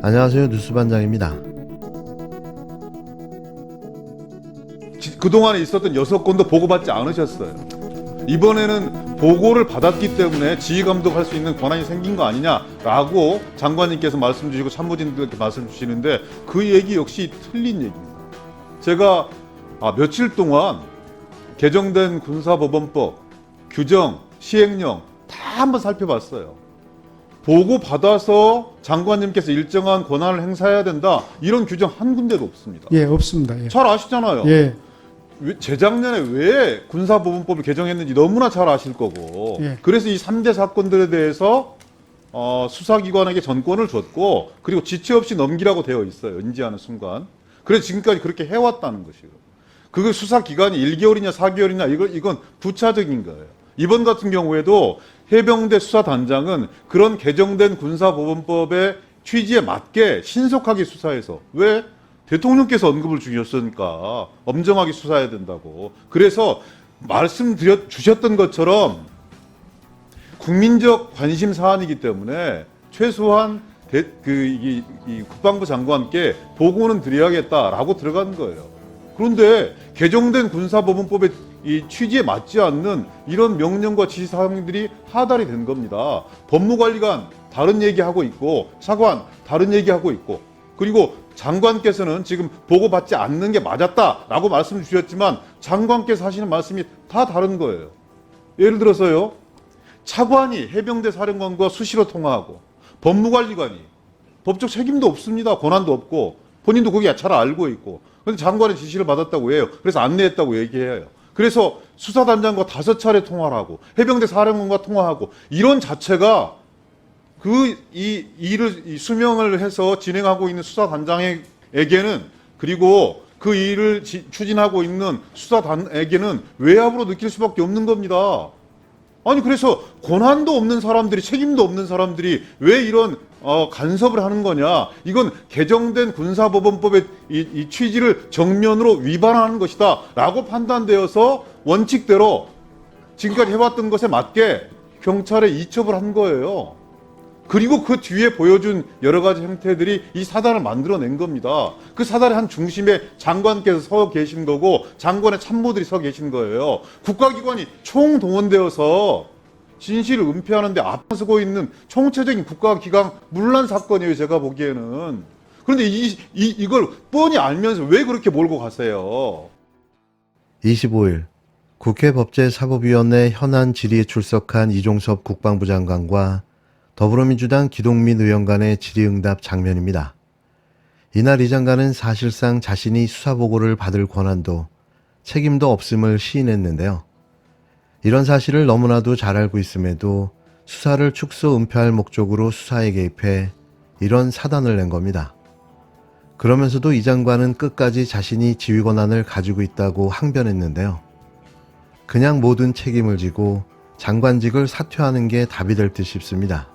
안녕하세요. 뉴스반장입니다. 그동안에 있었던 6건도 보고받지 않으셨어요. 이번에는 보고를 받았기 때문에 지휘감독할 수 있는 권한이 생긴 거 아니냐라고 장관님께서 말씀 주시고 참모진들께 말씀 주시는데 그 얘기 역시 틀린 얘기입니다. 제가 며칠 동안 개정된 군사법원법, 규정, 시행령 다 한번 살펴봤어요. 보고 받아서 장관님께서 일정한 권한을 행사해야 된다 이런 규정 한 군데도 없습니다. 예, 없습니다. 예. 잘 아시잖아요. 예, 재작년에 왜 군사법원법을 개정했는지 너무나 잘 아실 거고 예. 그래서 이 3대 사건들에 대해서 수사기관에게 전권을 줬고 그리고 지체 없이 넘기라고 되어 있어요. 인지하는 순간. 그래서 지금까지 그렇게 해왔다는 것이고 그게 수사기간이 1개월이냐 4개월이냐 이건 부차적인 거예요. 이번 같은 경우에도 해병대 수사단장은 그런 개정된 군사법원법의 취지에 맞게 신속하게 수사해서 왜? 대통령께서 언급을 주셨으니까 엄정하게 수사해야 된다고. 그래서 주셨던 것처럼 국민적 관심 사안이기 때문에 최소한 이 국방부 장관께 보고는 드려야겠다라고 들어간 거예요. 그런데 개정된 군사법원법의 이 취지에 맞지 않는 이런 명령과 지시사항들이 하달이 된 겁니다. 법무관리관 다른 얘기하고 있고 차관 다른 얘기하고 있고 그리고 장관께서는 지금 보고받지 않는 게 맞았다라고 말씀 주셨지만 장관께서 하시는 말씀이 다 다른 거예요. 예를 들어서요. 차관이 해병대 사령관과 수시로 통화하고 법무관리관이 법적 책임도 없습니다. 권한도 없고 본인도 그게 잘 알고 있고 그런데 장관의 지시를 받았다고 해요. 그래서 안내했다고 얘기해요. 그래서 수사단장과 5차례 통화를 하고 해병대 사령관과 통화하고 이런 자체가 이 일을 수명을 해서 진행하고 있는 수사단장에게는 그리고 그 일을 추진하고 있는 수사단에게는 외압으로 느낄 수밖에 없는 겁니다. 아니 그래서 권한도 없는 사람들이 책임도 없는 사람들이 왜 이런 간섭을 하는 거냐. 이건 개정된 군사법원법의 이 취지를 정면으로 위반하는 것이다 라고 판단되어서 원칙대로 지금까지 해왔던 것에 맞게 경찰에 이첩을 한 거예요. 그리고 그 뒤에 보여준 여러 가지 형태들이 이 사단을 만들어낸 겁니다. 그 사단의 한 중심에 장관께서 서 계신 거고 장관의 참모들이 서 계신 거예요. 국가기관이 총동원되어서 진실을 은폐하는데 앞서고 있는 총체적인 국가기관 문란 사건이에요. 제가 보기에는. 그런데 이걸 뻔히 알면서 왜 그렇게 몰고 가세요? 25일 국회 법제사법위원회 현안 질의에 출석한 이종섭 국방부 장관과 더불어민주당 기동민 의원 간의 질의응답 장면입니다. 이날 이 장관은 사실상 자신이 수사보고를 받을 권한도 책임도 없음을 시인했는데요. 이런 사실을 너무나도 잘 알고 있음에도 수사를 축소 은폐할 목적으로 수사에 개입해 이런 사단을 낸 겁니다. 그러면서도 이 장관은 끝까지 자신이 지휘 권한을 가지고 있다고 항변했는데요. 그냥 모든 책임을 지고 장관직을 사퇴하는 게 답이 될 듯 싶습니다.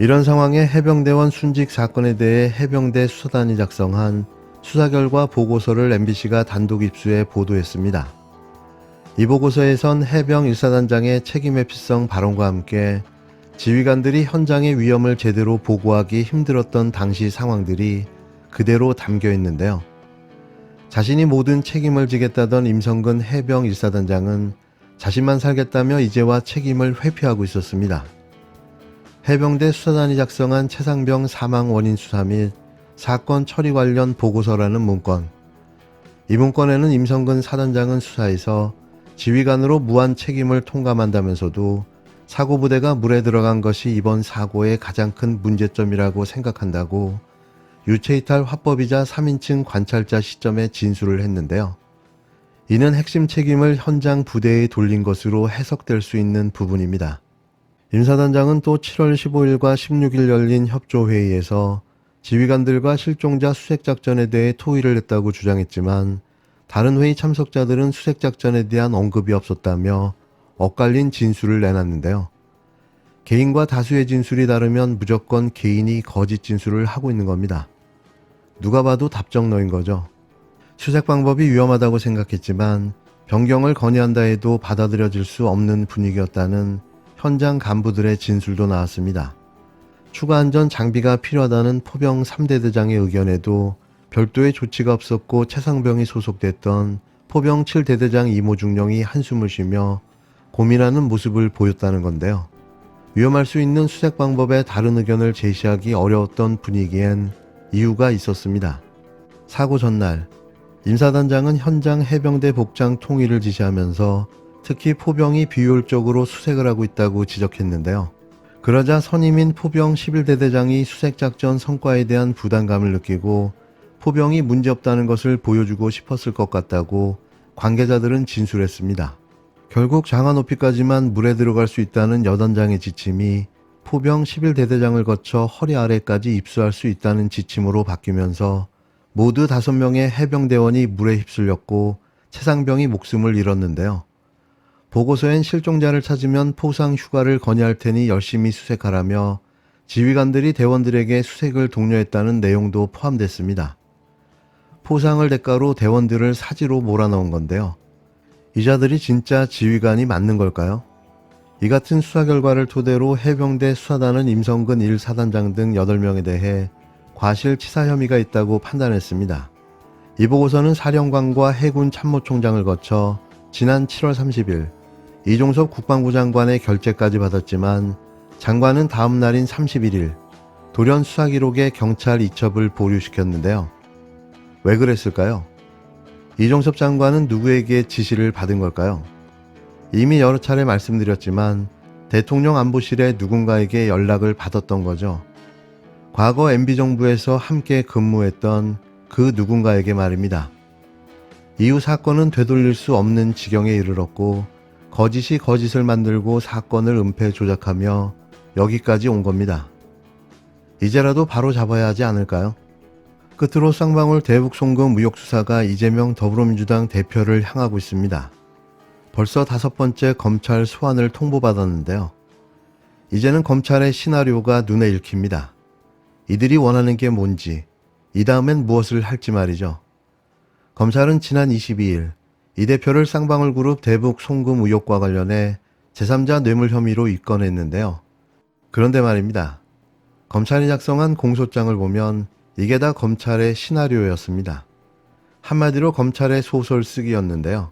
이런 상황에 해병대원 순직 사건에 대해 해병대 수사단이 작성한 수사 결과 보고서를 MBC가 단독 입수해 보도했습니다. 이 보고서에선 해병 1사단장의 책임회피성 발언과 함께 지휘관들이 현장의 위험을 제대로 보고하기 힘들었던 당시 상황들이 그대로 담겨 있는데요. 자신이 모든 책임을 지겠다던 임성근 해병 1사단장은 자신만 살겠다며 이제와 책임을 회피하고 있었습니다. 해병대 수사단이 작성한 최상병 사망 원인 수사 및 사건 처리 관련 보고서라는 문건. 이 문건에는 임성근 사단장은 수사에서 지휘관으로 무한 책임을 통감한다면서도 사고부대가 물에 들어간 것이 이번 사고의 가장 큰 문제점이라고 생각한다고 유체이탈 화법이자 3인칭 관찰자 시점에 진술을 했는데요. 이는 핵심 책임을 현장 부대에 돌린 것으로 해석될 수 있는 부분입니다. 임 사단장은 또 7월 15일과 16일 열린 협조회의에서 지휘관들과 실종자 수색작전에 대해 토의를 했다고 주장했지만 다른 회의 참석자들은 수색작전에 대한 언급이 없었다며 엇갈린 진술을 내놨는데요. 개인과 다수의 진술이 다르면 무조건 개인이 거짓 진술을 하고 있는 겁니다. 누가 봐도 답정너인 거죠. 수색 방법이 위험하다고 생각했지만 변경을 건의한다 해도 받아들여질 수 없는 분위기였다는 현장 간부들의 진술도 나왔습니다. 추가 안전 장비가 필요하다는 포병 3대 대장의 의견에도 별도의 조치가 없었고 최상병이 소속됐던 포병 7대 대장 이모 중령이 한숨을 쉬며 고민하는 모습을 보였다는 건데요. 위험할 수 있는 수색 방법에 다른 의견을 제시하기 어려웠던 분위기엔 이유가 있었습니다. 사고 전날 임사단장은 현장 해병대 복장 통일을 지시하면서 특히 포병이 비효율적으로 수색을 하고 있다고 지적했는데요. 그러자 선임인 포병 11대 대장이 수색작전 성과에 대한 부담감을 느끼고 포병이 문제없다는 것을 보여주고 싶었을 것 같다고 관계자들은 진술했습니다. 결국 장하 높이까지만 물에 들어갈 수 있다는 여단장의 지침이 포병 11대 대장을 거쳐 허리 아래까지 입수할 수 있다는 지침으로 바뀌면서 모두 5명의 해병대원이 물에 휩쓸렸고 최상병이 목숨을 잃었는데요. 보고서엔 실종자를 찾으면 포상 휴가를 건의할 테니 열심히 수색하라며 지휘관들이 대원들에게 수색을 독려했다는 내용도 포함됐습니다. 포상을 대가로 대원들을 사지로 몰아넣은 건데요. 이 자들이 진짜 지휘관이 맞는 걸까요? 이 같은 수사 결과를 토대로 해병대 수사단은 임성근 1사단장 등 8명에 대해 과실치사 혐의가 있다고 판단했습니다. 이 보고서는 사령관과 해군 참모총장을 거쳐 지난 7월 30일 이종섭 국방부 장관의 결재까지 받았지만 장관은 다음 날인 31일 돌연 수사 기록에 경찰 이첩을 보류시켰는데요. 왜 그랬을까요? 이종섭 장관은 누구에게 지시를 받은 걸까요? 이미 여러 차례 말씀드렸지만 대통령 안보실에 누군가에게 연락을 받았던 거죠. 과거 MB정부에서 함께 근무했던 그 누군가에게 말입니다. 이후 사건은 되돌릴 수 없는 지경에 이르렀고 거짓이 거짓을 만들고 사건을 은폐 조작하며 여기까지 온 겁니다. 이제라도 바로 잡아야 하지 않을까요? 끝으로 쌍방울 대북 송금 의혹 수사가 이재명 더불어민주당 대표를 향하고 있습니다. 벌써 5번째 검찰 소환을 통보받았는데요. 이제는 검찰의 시나리오가 눈에 읽힙니다. 이들이 원하는 게 뭔지, 이 다음엔 무엇을 할지 말이죠. 검찰은 지난 22일 이 대표를 쌍방울 그룹 대북 송금 의혹과 관련해 제3자 뇌물 혐의로 입건했는데요. 그런데 말입니다. 검찰이 작성한 공소장을 보면 이게 다 검찰의 시나리오였습니다. 한마디로 검찰의 소설 쓰기였는데요.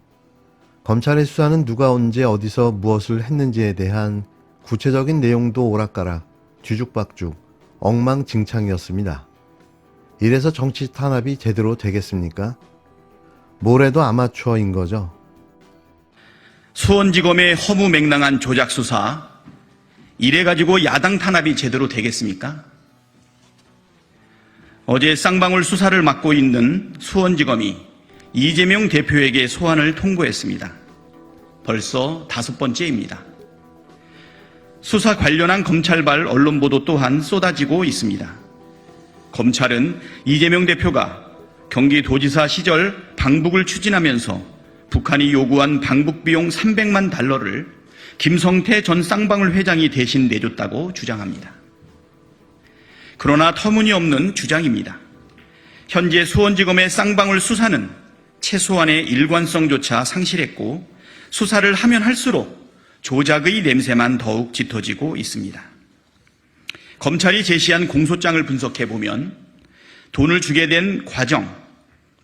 검찰의 수사는 누가 언제 어디서 무엇을 했는지에 대한 구체적인 내용도 오락가락, 뒤죽박죽, 엉망진창이었습니다. 이래서 정치 탄압이 제대로 되겠습니까? 뭐래도 아마추어인 거죠. 수원지검의 허무맹랑한 조작수사, 이래가지고 야당 탄압이 제대로 되겠습니까? 어제 쌍방울 수사를 맡고 있는 수원지검이 이재명 대표에게 소환을 통보했습니다. 벌써 5번째입니다. 수사 관련한 검찰발 언론 보도 또한 쏟아지고 있습니다. 검찰은 이재명 대표가 경기도지사 시절 방북을 추진하면서 북한이 요구한 방북 비용 300만 달러를 김성태 전 쌍방울 회장이 대신 내줬다고 주장합니다. 그러나 터무니없는 주장입니다. 현재 수원지검의 쌍방울 수사는 최소한의 일관성조차 상실했고 수사를 하면 할수록 조작의 냄새만 더욱 짙어지고 있습니다. 검찰이 제시한 공소장을 분석해보면 돈을 주게 된 과정,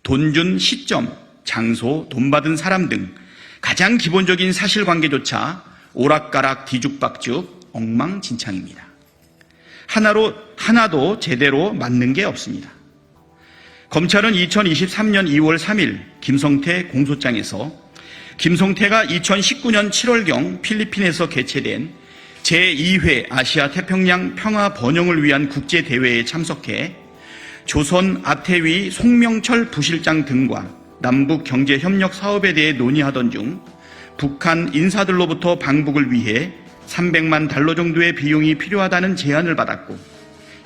돈 준 시점, 장소, 돈 받은 사람 등 가장 기본적인 사실관계조차 오락가락 뒤죽박죽 엉망진창입니다. 하나도 제대로 맞는 게 없습니다. 검찰은 2023년 2월 3일 김성태 공소장에서 김성태가 2019년 7월경 필리핀에서 개최된 제2회 아시아 태평양 평화 번영을 위한 국제대회에 참석해 조선 아태위 송명철 부실장 등과 남북 경제협력 사업에 대해 논의하던 중 북한 인사들로부터 방북을 위해 300만 달러 정도의 비용이 필요하다는 제안을 받았고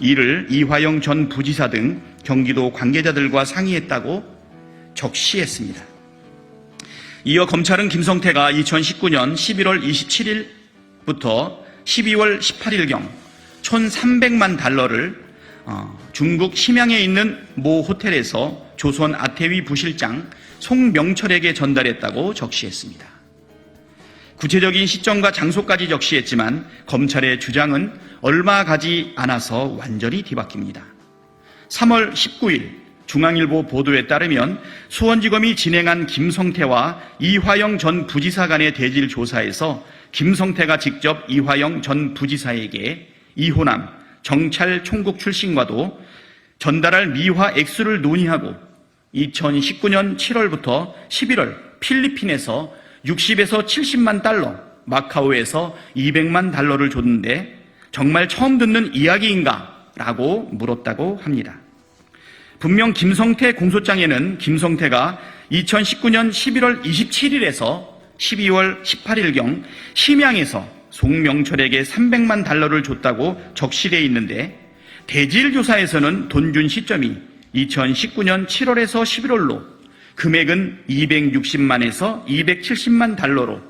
이를 이화영 전 부지사 등 경기도 관계자들과 상의했다고 적시했습니다. 이어 검찰은 김성태가 2019년 11월 27일부터 12월 18일경 1,300만 달러를 중국 심양에 있는 모 호텔에서 조선 아태위 부실장 송명철에게 전달했다고 적시했습니다. 구체적인 시점과 장소까지 적시했지만 검찰의 주장은 얼마 가지 않아서 완전히 뒤바뀝니다. 3월 19일 중앙일보 보도에 따르면 수원지검이 진행한 김성태와 이화영 전 부지사 간의 대질 조사에서 김성태가 직접 이화영 전 부지사에게 이호남 정찰 총국 출신과도 전달할 미화 액수를 논의하고 2019년 7월부터 11월 필리핀에서 60에서 70만 달러, 마카오에서 200만 달러를 줬는데 정말 처음 듣는 이야기인가? 라고 물었다고 합니다. 분명 김성태 공소장에는 김성태가 2019년 11월 27일에서 12월 18일경 심양에서 송명철에게 300만 달러를 줬다고 적시되어 있는데 대질조사에서는 돈 준 시점이 2019년 7월에서 11월로 금액은 260만에서 270만 달러로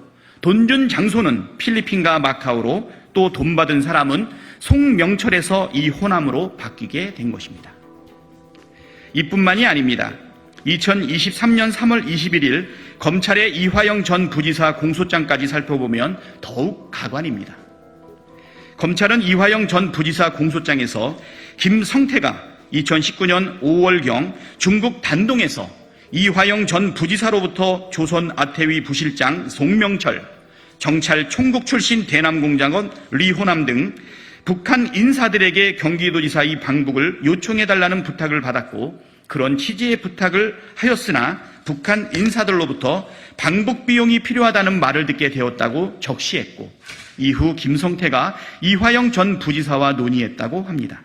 돈 준 장소는 필리핀과 마카오로 또 돈 받은 사람은 송명철에서 이호남으로 바뀌게 된 것입니다. 이뿐만이 아닙니다. 2023년 3월 21일 검찰의 이화영 전 부지사 공소장까지 살펴보면 더욱 가관입니다. 검찰은 이화영 전 부지사 공소장에서 김성태가 2019년 5월경 중국 단동에서 이화영 전 부지사로부터 조선 아태위 부실장 송명철, 정찰 총국 출신 대남공장원 리호남 등 북한 인사들에게 경기도지사의 방북을 요청해달라는 부탁을 받았고 그런 취지의 부탁을 하였으나 북한 인사들로부터 방북 비용이 필요하다는 말을 듣게 되었다고 적시했고 이후 김성태가 이화영 전 부지사와 논의했다고 합니다.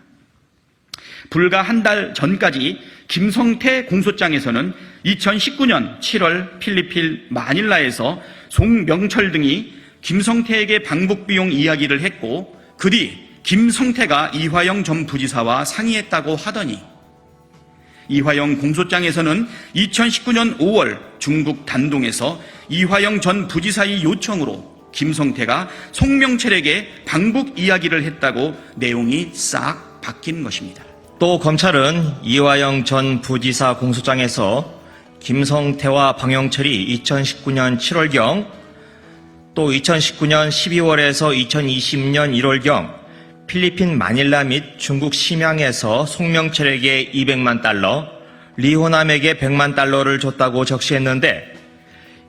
불과 한 달 전까지 김성태 공소장에서는 2019년 7월 필리핀 마닐라에서 송명철 등이 김성태에게 방북 비용 이야기를 했고 그 뒤 김성태가 이화영 전 부지사와 상의했다고 하더니 이화영 공소장에서는 2019년 5월 중국 단동에서 이화영 전 부지사의 요청으로 김성태가 송명철에게 방북 이야기를 했다고 내용이 싹 바뀐 것입니다. 또 검찰은 이화영 전 부지사 공소장에서 김성태와 방영철이 2019년 7월경 또 2019년 12월에서 2020년 1월경 필리핀 마닐라 및 중국 심양에서 송명철에게 200만 달러, 리호남에게 100만 달러를 줬다고 적시했는데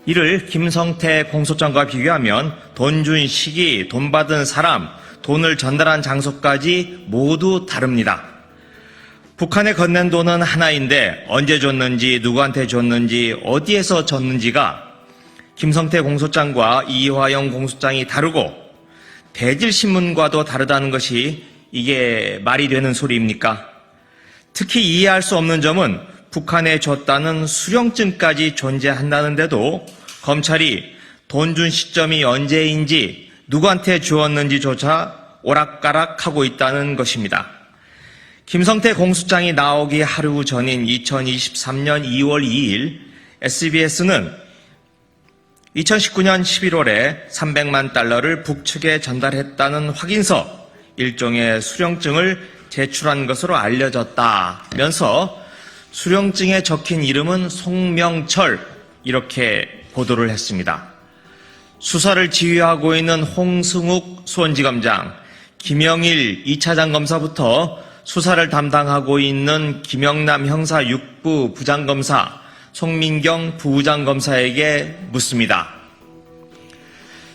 이를 김성태 공소장과 비교하면 돈 준 시기, 돈 받은 사람, 돈을 전달한 장소까지 모두 다릅니다. 북한에 건넨 돈은 하나인데 언제 줬는지, 누구한테 줬는지, 어디에서 줬는지가 김성태 공소장과 이화영 공소장이 다르고 대질신문과도 다르다는 것이 이게 말이 되는 소리입니까? 특히 이해할 수 없는 점은 북한에 줬다는 수령증까지 존재한다는데도 검찰이 돈 준 시점이 언제인지 누구한테 주었는지조차 오락가락하고 있다는 것입니다. 김성태 공소장이 나오기 하루 전인 2023년 2월 2일 SBS는 2019년 11월에 300만 달러를 북측에 전달했다는 확인서, 일종의 수령증을 제출한 것으로 알려졌다면서 수령증에 적힌 이름은 송명철 이렇게 보도를 했습니다. 수사를 지휘하고 있는 홍승욱 수원지검장, 김영일 2차장 검사부터 수사를 담당하고 있는 김영남 형사 6부 부장검사, 송민경 부부장검사에게 묻습니다.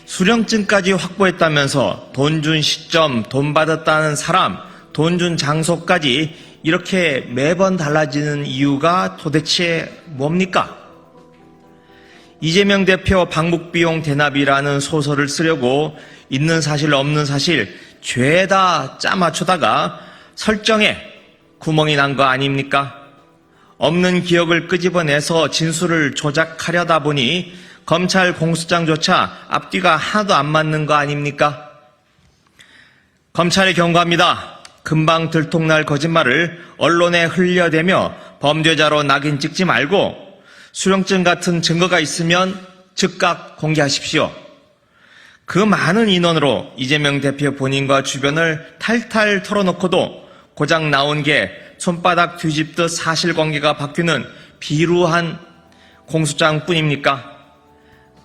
수령증까지 확보했다면서 돈 준 시점, 돈 받았다는 사람, 돈 준 장소까지 이렇게 매번 달라지는 이유가 도대체 뭡니까? 이재명 대표 방북비용 대납이라는 소설을 쓰려고 있는 사실 없는 사실 죄다 짜맞추다가 설정에 구멍이 난 거 아닙니까? 없는 기억을 끄집어내서 진술을 조작하려다 보니 검찰 공소장조차 앞뒤가 하나도 안 맞는 거 아닙니까? 검찰에 경고합니다. 금방 들통날 거짓말을 언론에 흘려대며 범죄자로 낙인 찍지 말고 수령증 같은 증거가 있으면 즉각 공개하십시오. 그 많은 인원으로 이재명 대표 본인과 주변을 탈탈 털어놓고도 고작 나온 게 손바닥 뒤집듯 사실관계가 바뀌는 비루한 공소장뿐입니까?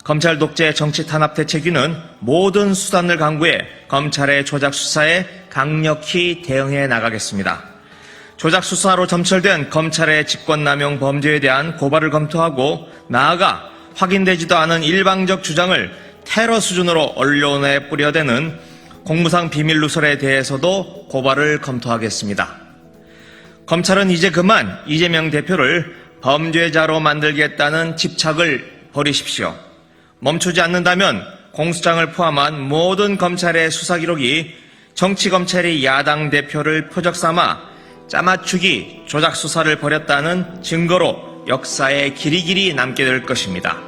검찰 독재 정치 탄압 대책위는 모든 수단을 강구해 검찰의 조작 수사에 강력히 대응해 나가겠습니다. 조작 수사로 점철된 검찰의 직권남용 범죄에 대한 고발을 검토하고 나아가 확인되지도 않은 일방적 주장을 테러 수준으로 언론에 뿌려대는 공무상 비밀 누설에 대해서도 고발을 검토하겠습니다. 검찰은 이제 그만 이재명 대표를 범죄자로 만들겠다는 집착을 버리십시오. 멈추지 않는다면 공수장을 포함한 모든 검찰의 수사 기록이 정치검찰이 야당 대표를 표적 삼아 짜맞추기 조작 수사를 벌였다는 증거로 역사에 길이길이 남게 될 것입니다.